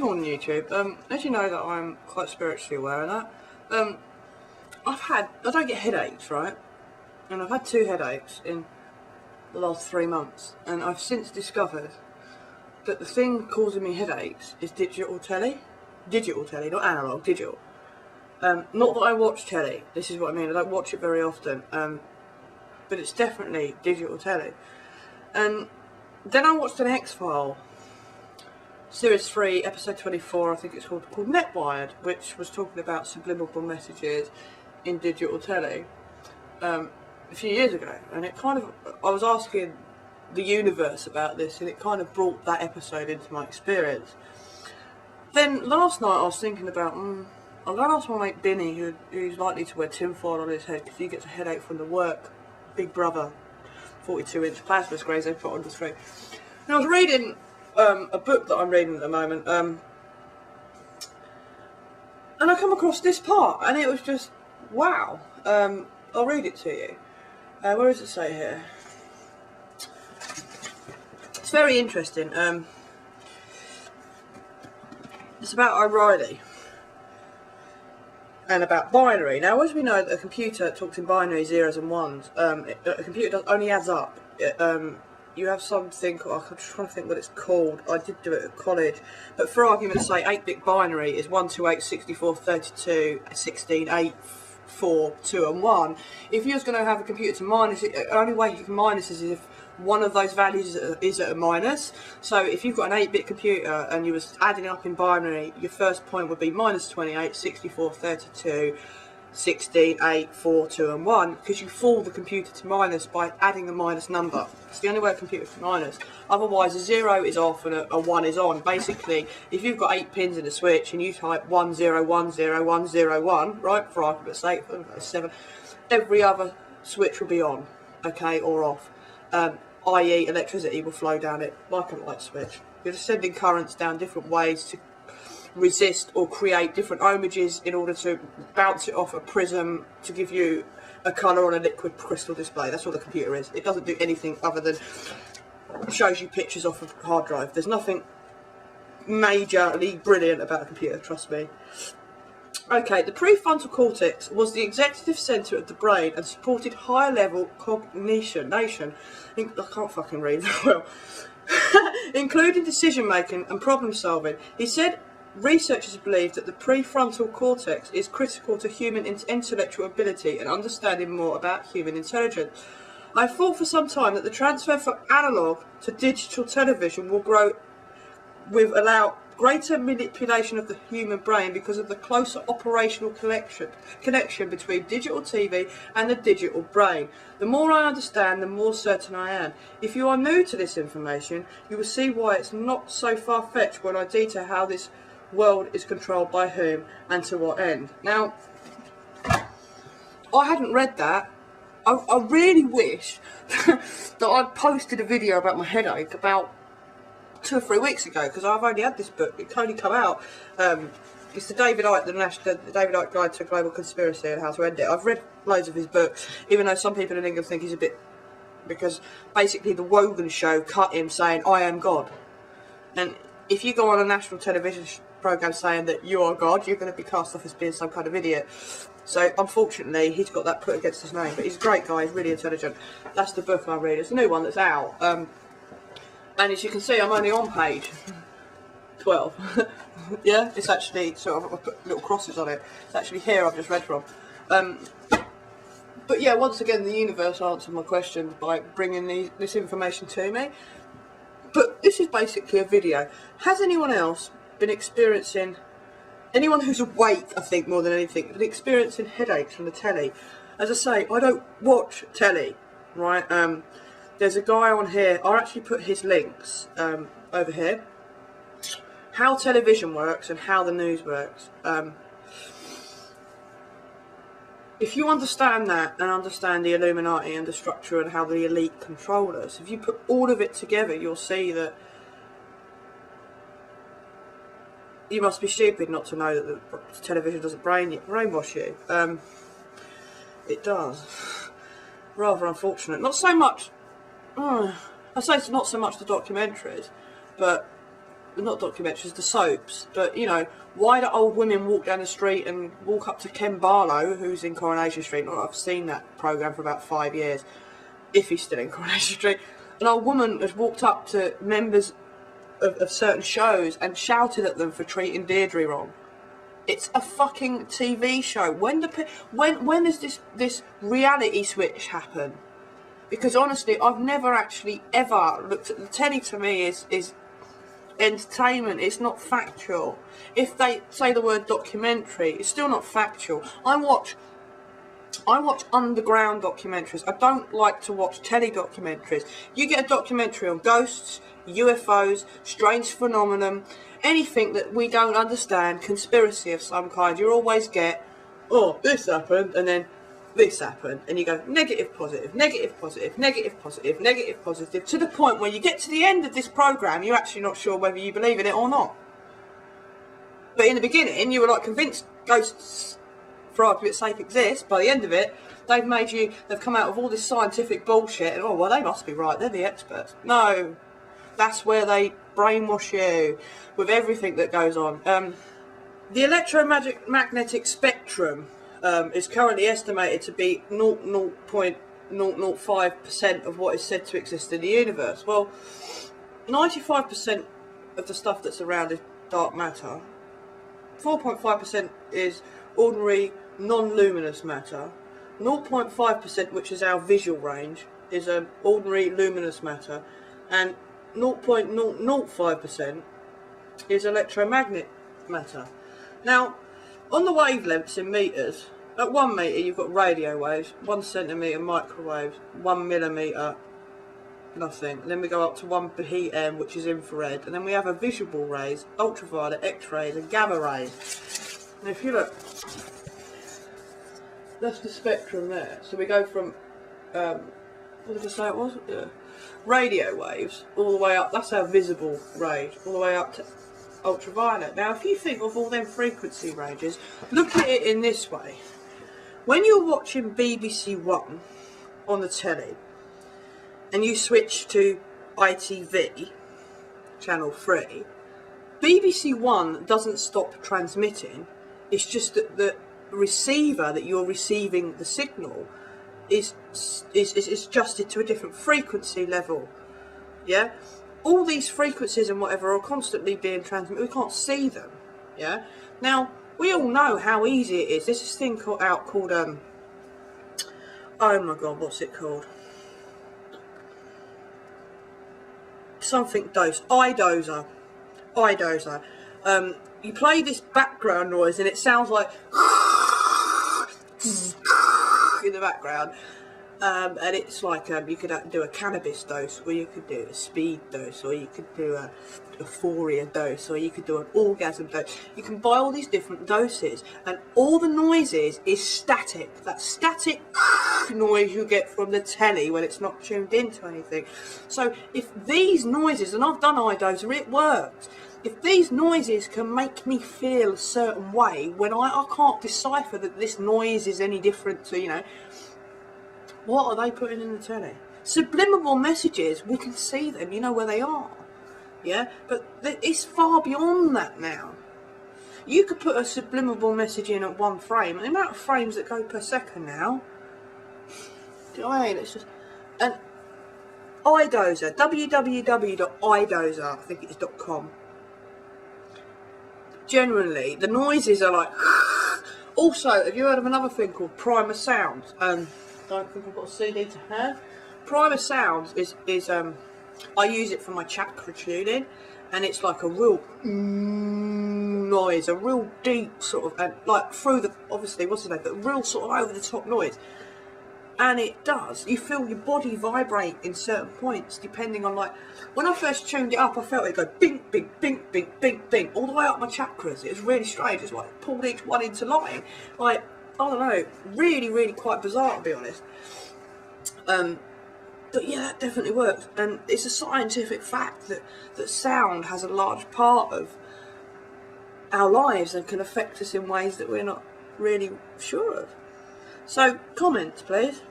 Good morning, YouTube. As you know that I'm quite spiritually aware of that. I don't get headaches, right? And I've had 2 headaches in the last 3 months, and I've since discovered that the thing causing me headaches is digital telly, not analog, digital. Not that I watch telly, this is what I mean, I don't watch it very often, but it's definitely digital telly. And then I watched an X-File, Series 3, Episode 24, I think it's called Netwired, which was talking about subliminal messages in digital telly a few years ago. And it kind of, I was asking the universe about this, and it kind of brought that episode into my experience. Then last night I was thinking about, I'm going to ask my mate Binny, who's likely to wear tinfoil on his head because he gets a headache from the work Big Brother 42-inch plasma screens they put on the screen. And I was reading a book that I'm reading at the moment, and I come across this part, and it was just, wow. I'll read it to you. Where does it say here? It's very interesting. It's about O'Reilly and about binary. Now, as we know, that a computer talks in binary zeros and ones. A computer only adds up. You have something, I'm trying to think what it's called, I did do it at college, but for argument's sake, 8-bit binary is 1, 2, 8, 64, 32, 16, 8, 4, 2 and 1. If you was going to have a computer to minus it, the only way you can minus is if one of those values is at a minus. So if you've got an 8-bit computer and you was adding up in binary, your first point would be minus 28, 64, 32, 16, 8, 4, 2 and 1, because you fool the computer to minus by adding a minus number. It's the only way a computer can minus. Otherwise a 0 is off and a 1 is on. Basically, if you've got 8 pins in a switch and you type 1, 0, 1, 0, 1, 0, 1, right, for argument's sake, 7, every other switch will be on, okay, or off. I.e. electricity will flow down it like a light switch. You're just sending currents down different ways to resist or create different ohmages in order to bounce it off a prism to give you a colour on a liquid crystal display. That's what the computer is. It doesn't do anything other than shows you pictures off of a hard drive. There's nothing majorly brilliant about a computer, trust me. Okay, the prefrontal cortex was the executive centre of the brain and supported higher level cognition. I can't fucking read that well. Including decision making and problem solving. He said researchers believe that the prefrontal cortex is critical to human intellectual ability and understanding more about human intelligence. I thought for some time that the transfer from analogue to digital television will allow greater manipulation of the human brain because of the closer operational connection between digital TV and the digital brain. The more I understand, the more certain I am. If you are new to this information, you will see why it's not so far-fetched when I detail how this world is controlled by whom and to what end. Now, I hadn't read that. I really wish that I'd posted a video about my headache about 2 or 3 weeks ago, because I've only had this book. It's only come out. It's the David Icke Guide to Global Conspiracy and How to End It. I've read loads of his books, even though some people in England think he's a bit, because basically the Wogan show cut him saying, I am God. And if you go on a national television programme saying that you are God, you're going to be cast off as being some kind of idiot. So unfortunately he's got that put against his name, but he's a great guy, he's really intelligent. That's the book I read. It's a new one that's out. And as you can see, I'm only on page 12. Yeah, it's actually, so I've put little crosses on it. It's actually here I've just read from. But yeah, once again, the universe answered my questions by bringing this information to me. But this is basically a video. Has anyone else been experiencing, anyone who's awake, I think, more than anything, been experiencing headaches from the telly? As I say, I don't watch telly, right? There's a guy on here, I'll actually put his links over here. How television works and how the news works. If you understand that and understand the Illuminati and the structure and how the elite control us, if you put all of it together, you'll see that you must be stupid not to know that the television doesn't brainwash you. It does. Rather unfortunate. Not so much. I say it's not so much the documentaries, but not documentaries, the soaps, but you know, why do old women walk down the street and walk up to Ken Barlow, who's in Coronation Street? Not that I've seen that programme for about 5 years, if he's still in Coronation Street. An old woman has walked up to members of certain shows and shouted at them for treating Deirdre wrong. It's a fucking TV show. When does this reality switch happen? Because honestly, I've never actually ever looked at the telly. To me is entertainment. It's not factual. If they say the word documentary, it's still not factual. I watch underground documentaries. I don't like to watch telly documentaries. You get a documentary on ghosts, UFOs, strange phenomenon, anything that we don't understand, conspiracy of some kind, you always get, oh, this happened, and then this happened, and you go negative, positive, negative, positive, negative, positive, negative, positive, to the point where you get to the end of this programme, you're actually not sure whether you believe in it or not. But in the beginning, you were like convinced ghosts, for argument's sake, exist. By the end of it, they've come out with all this scientific bullshit, and oh, well, they must be right, they're the experts. No, that's where they brainwash you with everything that goes on. The electromagnetic spectrum is currently estimated to be 0.005% of what is said to exist in the universe. Well, 95% of the stuff that's around is dark matter. 4.5% is ordinary non-luminous matter. 0.5%, which is our visual range, is ordinary luminous matter, and 0.005% is electromagnetic matter. Now, on the wavelengths in meters, at 1 meter you've got radio waves, 1 centimeter microwaves, 1 millimeter nothing. And then we go up to 1 PM, which is infrared, and then we have a visible rays, ultraviolet, X-rays, and gamma rays. And if you look, that's the spectrum there. So we go from what did I say it was? Radio waves all the way up. That's our visible range, all the way up to ultraviolet. Now, if you think of all them frequency ranges, look at it in this way. When you're watching BBC One on the telly, and you switch to ITV, channel 3, BBC One doesn't stop transmitting. It's just that the receiver that you're receiving the signal is adjusted to a different frequency level. Yeah? All these frequencies and whatever are constantly being transmitted. We can't see them. Yeah? Now, we all know how easy it is. There's this thing called oh my god, what's it called? Something iDozer. You play this background noise and it sounds like in the background, and it's like you could do a cannabis dose, or you could do a speed dose, or you could do a euphoria dose, or you could do an orgasm dose. You can buy all these different doses, and all the noises is static. That static noise you get from the telly when it's not tuned into anything. So if these noises, and I've done iDozer, it works. If these noises can make me feel a certain way when I can't decipher that this noise is any different to, you know, what are they putting in the telly? Subliminal messages, we can see them, you know where they are. Yeah, but it's far beyond that now. You could put a subliminal message in at 1 frame, and the amount of frames that go per second now, do you know what I mean? It's just, and iDozer, www.iDozer, I think it is .com. Generally, the noises are like. Also, have you heard of another thing called Primer Sounds? Don't think I've got a CD to have. Primer Sounds is I use it for my chakra tuning, and it's like a real noise, a real deep sort of, and like through the, obviously, what's the name, but real sort of over the top noise. And it does, you feel your body vibrate in certain points depending on, like, when I first tuned it up, I felt it go bing, bing, bing, bing, bing, bing, all the way up my chakras. It was really strange. It's like pulled each one into line. Like, I don't know, really, really quite bizarre, to be honest. But yeah, that definitely works. And it's a scientific fact that sound has a large part of our lives and can affect us in ways that we're not really sure of. So, comments, please.